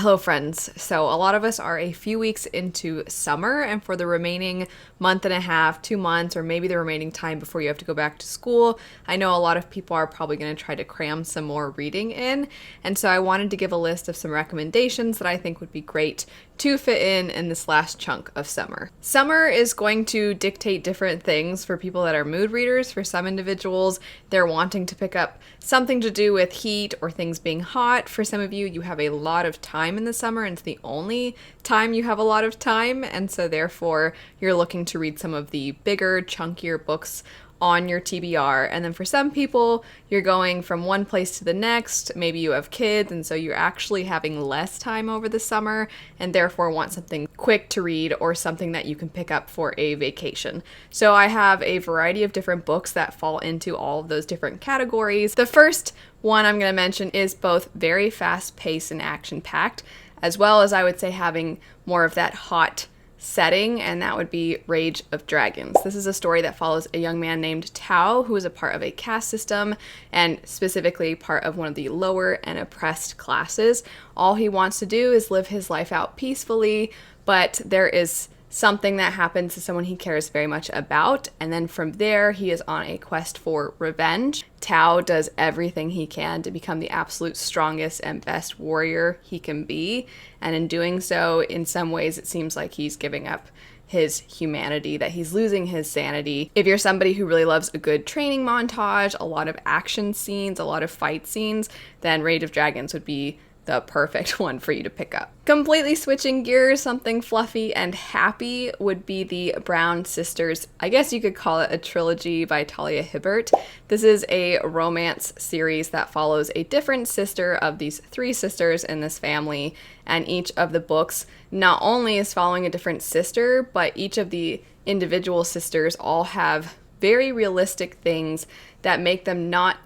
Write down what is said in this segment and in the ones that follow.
Hello friends. So a lot of us are a few weeks into summer, and for the remaining month and a half, 2 months, or maybe the remaining time before you have to go back to school, I know a lot of people are probably going to try to cram some more reading in. And so I wanted to give a list of some recommendations that I think would be great to fit in this last chunk of summer. Summer is going to dictate different things for people that are mood readers. For some individuals, they're wanting to pick up something to do with heat or things being hot. For some of you, you have a lot of time in the summer, and it's the only time you have a lot of time, and so therefore you're looking to read some of the bigger, chunkier books on your TBR. And then for some people, you're going from one place to the next. Maybe you have kids, and so you're actually having less time over the summer and therefore want something quick to read or something that you can pick up for a vacation. So I have a variety of different books that fall into all of those different categories. The first one I'm going to mention is both very fast-paced and action-packed, as well as I would say having more of that hot setting, and that would be Rage of Dragons. This is a story that follows a young man named Tao, who is a part of a caste system, and specifically part of one of the lower and oppressed classes. All he wants to do is live his life out peacefully, but there is something that happens to someone he cares very much about, and then from there he is on a quest for revenge. Tao does everything he can to become the absolute strongest and best warrior he can be, and in doing so, in some ways it seems like he's giving up his humanity, that he's losing his sanity. If you're somebody who really loves a good training montage, a lot of action scenes, a lot of fight scenes, then Rage of Dragons would be the perfect one for you to pick up. Completely switching gears, something fluffy and happy would be the Brown Sisters. I guess you could call it a trilogy by Talia Hibbert. This is a romance series that follows a different sister of these three sisters in this family, and each of the books not only is following a different sister, but each of the individual sisters all have very realistic things that make them not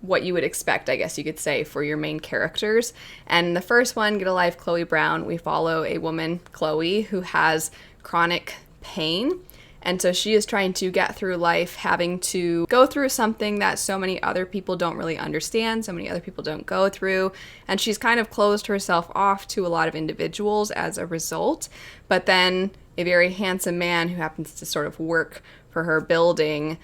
what you would expect, I guess you could say, for your main characters. And the first one, Get a Life, Chloe Brown, we follow a woman, Chloe, who has chronic pain. And so she is trying to get through life, having to go through something that so many other people don't really understand, so many other people don't go through. And she's kind of closed herself off to a lot of individuals as a result. But then a very handsome man who happens to sort of work for her building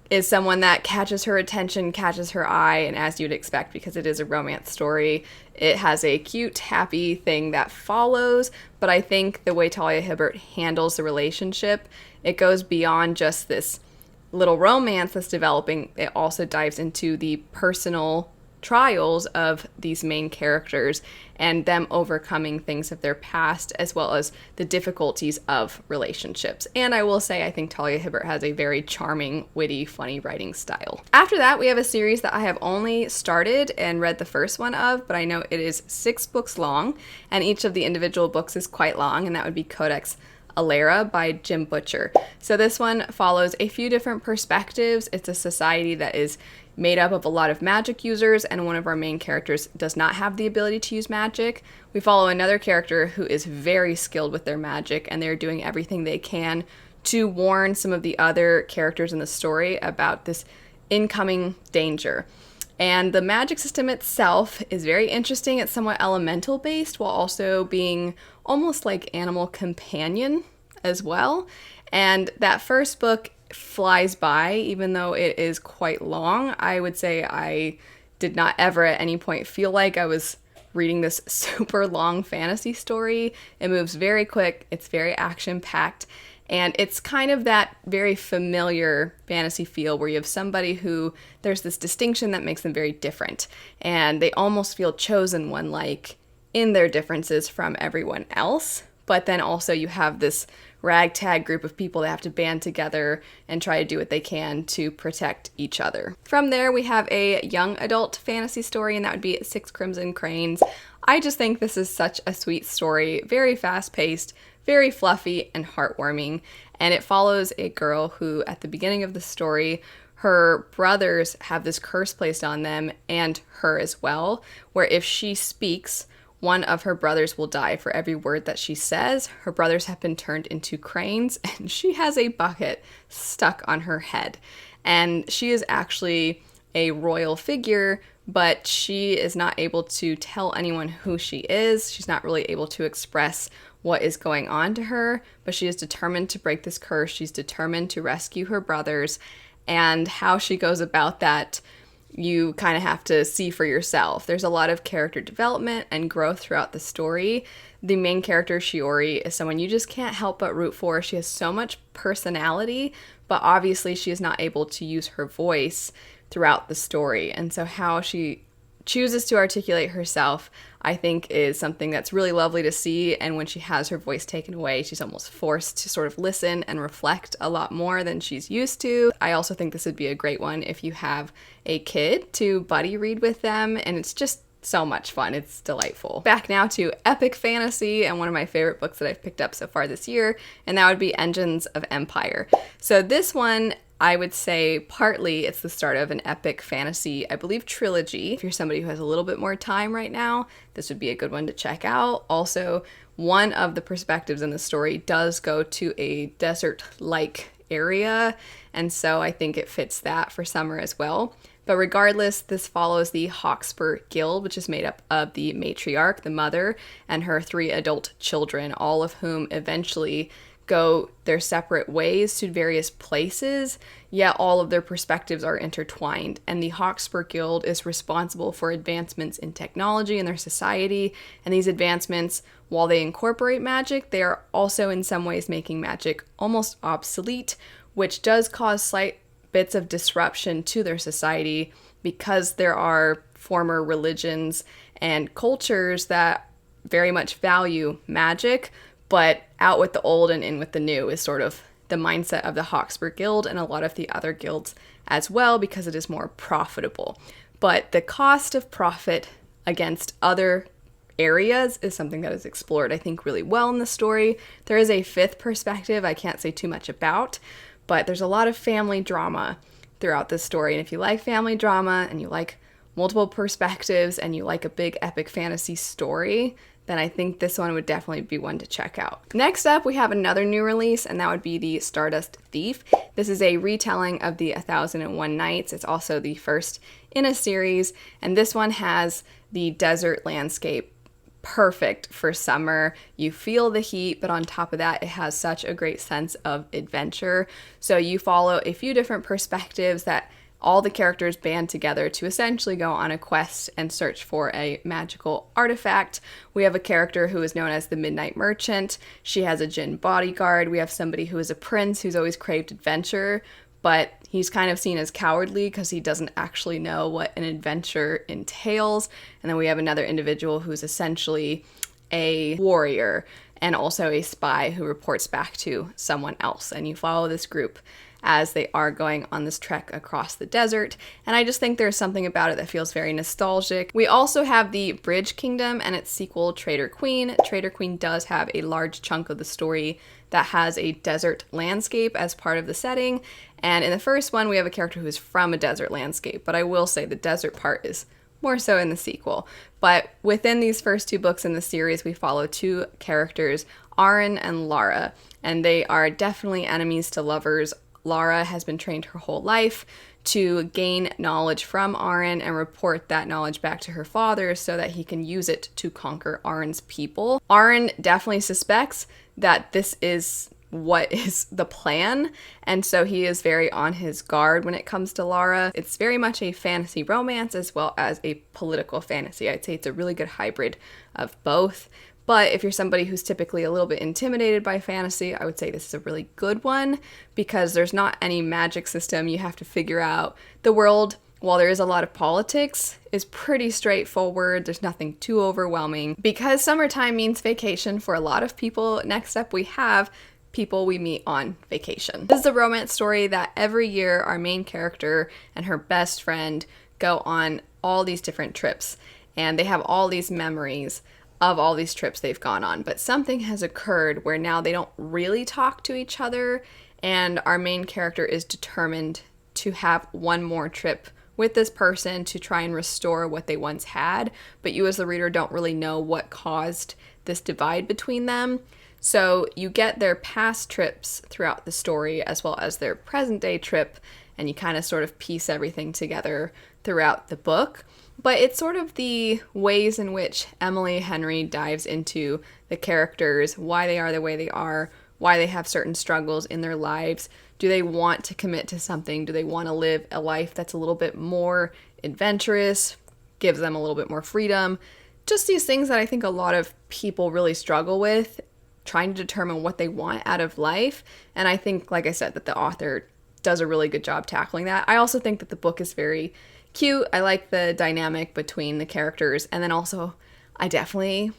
is someone that catches her attention, catches her eye, and as you'd expect, because it is a romance story, it has a cute, happy thing that follows. But I think the way Talia Hibbert handles the relationship, it goes beyond just this little romance that's developing. It also dives into the personal trials of these main characters and them overcoming things of their past, as well as the difficulties of relationships. And I will say, I think Talia Hibbert has a very charming, witty, funny writing style. After that, we have a series that I have only started and read the first one of, but I know it is 6 books long, and each of the individual books is quite long, and that would be Codex Alera by Jim Butcher. So this one follows a few different perspectives. It's a society that is made up of a lot of magic users, and one of our main characters does not have the ability to use magic. We follow another character who is very skilled with their magic, and they're doing everything they can to warn some of the other characters in the story about this incoming danger. And the magic system itself is very interesting. It's somewhat elemental based while also being almost like animal companion as well. And that first book flies by, even though it is quite long. I would say I did not ever at any point feel like I was reading this super long fantasy story. It moves very quick, it's very action-packed, and it's kind of that very familiar fantasy feel where you have somebody who, there's this distinction that makes them very different, and they almost feel chosen one-like in their differences from everyone else. But then also you have this ragtag group of people that have to band together and try to do what they can to protect each other. From there, we have a young adult fantasy story, and that would be 6 Crimson Cranes. I just think this is such a sweet story, very fast-paced, very fluffy and heartwarming, and it follows a girl who, at the beginning of the story, her brothers have this curse placed on them, and her as well, where if she speaks, one of her brothers will die for every word that she says. Her brothers have been turned into cranes, and she has a bucket stuck on her head. And she is actually a royal figure but she is not able to tell anyone who she is. She's not really able to express what is going on to her, but she is determined to break this curse. She's determined to rescue her brothers, and how she goes about that, you kind of have to see for yourself. There's a lot of character development and growth throughout the story. The main character, Shiori, is someone you just can't help but root for. She has so much personality, but obviously she is not able to use her voice throughout the story. And so how she chooses to articulate herself, I think, is something that's really lovely to see. And when she has her voice taken away, she's almost forced to sort of listen and reflect a lot more than she's used to. I also think this would be a great one if you have a kid to buddy read with them, and it's just so much fun. It's delightful. Back now to epic fantasy and one of my favorite books that I've picked up so far this year, and that would be Engines of Empire. So this one, I would say partly it's the start of an epic fantasy, I believe, trilogy. If you're somebody who has a little bit more time right now, this would be a good one to check out. Also, one of the perspectives in the story does go to a desert-like area, and so I think it fits that for summer as well. But regardless, this follows the Hawkspur Guild, which is made up of the matriarch, the mother, and her 3 adult children, all of whom eventually go their separate ways to various places, yet all of their perspectives are intertwined. And the Hawkspur Guild is responsible for advancements in technology in their society, and these advancements, while they incorporate magic, they are also in some ways making magic almost obsolete, which does cause slight bits of disruption to their society because there are former religions and cultures that very much value magic, but out with the old and in with the new is sort of the mindset of the Hawkspur Guild and a lot of the other guilds as well, because it is more profitable. But the cost of profit against other areas is something that is explored, I think, really well in the story. There is a 5th perspective I can't say too much about, but there's a lot of family drama throughout this story. And if you like family drama and you like multiple perspectives and you like a big epic fantasy story, then I think this one would definitely be one to check out. Next up, we have another new release, and that would be the Stardust Thief. This is a retelling of the 1001 Nights. It's also the first in a series, and this one has the desert landscape perfect for summer. You feel the heat, but on top of that, it has such a great sense of adventure. So you follow a few different perspectives that all the characters band together to essentially go on a quest and search for a magical artifact. We have a character who is known as the Midnight Merchant. She has a djinn bodyguard. We have somebody who is a prince who's always craved adventure, but he's kind of seen as cowardly because he doesn't actually know what an adventure entails. And then we have another individual who's essentially a warrior and also a spy who reports back to someone else. And you follow this group as they are going on this trek across the desert, and I just think there's something about it that feels very nostalgic. We also have the Bridge Kingdom and its sequel, Trader Queen. Trader Queen does have a large chunk of the story that has a desert landscape as part of the setting, and in the first one we have a character who is from a desert landscape, but I will say the desert part is more so in the sequel. But within these first 2 books in the series, we follow 2 characters, Arin and Lara, and they are definitely enemies to lovers. Lara has been trained her whole life to gain knowledge from Arin and report that knowledge back to her father so that he can use it to conquer Arin's people. Arin definitely suspects that this is what is the plan, and so he is very on his guard when it comes to Lara. It's very much a fantasy romance as well as a political fantasy. I'd say it's a really good hybrid of both. But if you're somebody who's typically a little bit intimidated by fantasy, I would say this is a really good one because there's not any magic system you have to figure out. The world, while there is a lot of politics, is pretty straightforward. There's nothing too overwhelming. Because summertime means vacation for a lot of people, next up we have people we meet on vacation. This is a romance story that every year our main character and her best friend go on all these different trips, and they have all these memories of all these trips they've gone on. But something has occurred where now they don't really talk to each other, and our main character is determined to have one more trip with this person to try and restore what they once had. But you as the reader don't really know what caused this divide between them. So you get their past trips throughout the story as well as their present day trip, and you kind of sort of piece everything together throughout the book. But it's sort of the ways in which Emily Henry dives into the characters, why they are the way they are, why they have certain struggles in their lives. Do they want to commit to something? Do they want to live a life that's a little bit more adventurous, gives them a little bit more freedom? Just these things that I think a lot of people really struggle with, trying to determine what they want out of life. And I think, like I said, that the author does a really good job tackling that. I also think that the book is very cute. I like the dynamic between the characters. And then also, I definitely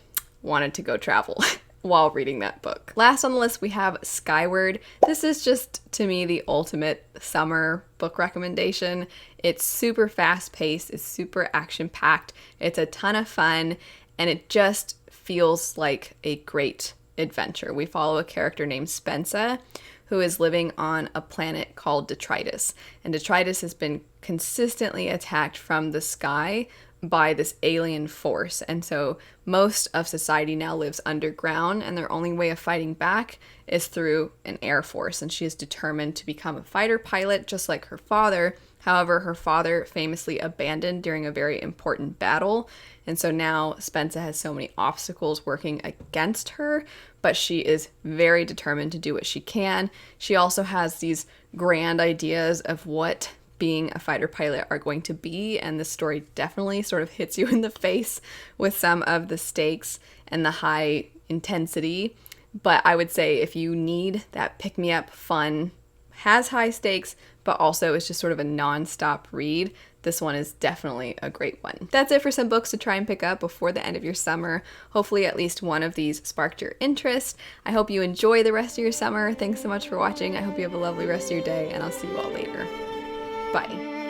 wanted to go travel while reading that book. Last on the list, we have Skyward. This is just, to me, the ultimate summer book recommendation. It's super fast-paced. It's super action-packed. It's a ton of fun. And it just feels like a great adventure. We follow a character named Spensa, who is living on a planet called Detritus. And Detritus has been consistently attacked from the sky by this alien force. And so most of society now lives underground, and their only way of fighting back is through an air force. And she is determined to become a fighter pilot, just like her father. However, her father famously abandoned during a very important battle. And so now Spensa has so many obstacles working against her, but she is very determined to do what she can. She also has these grand ideas of what being a fighter pilot are going to be, and the story definitely sort of hits you in the face with some of the stakes and the high intensity. But I would say if you need that pick-me-up fun, has high stakes, but also is just sort of a non-stop read, this one is definitely a great one. That's it for some books to try and pick up before the end of your summer. Hopefully at least one of these sparked your interest. I hope you enjoy the rest of your summer. Thanks so much for watching. I hope you have a lovely rest of your day, and I'll see you all later. Bye.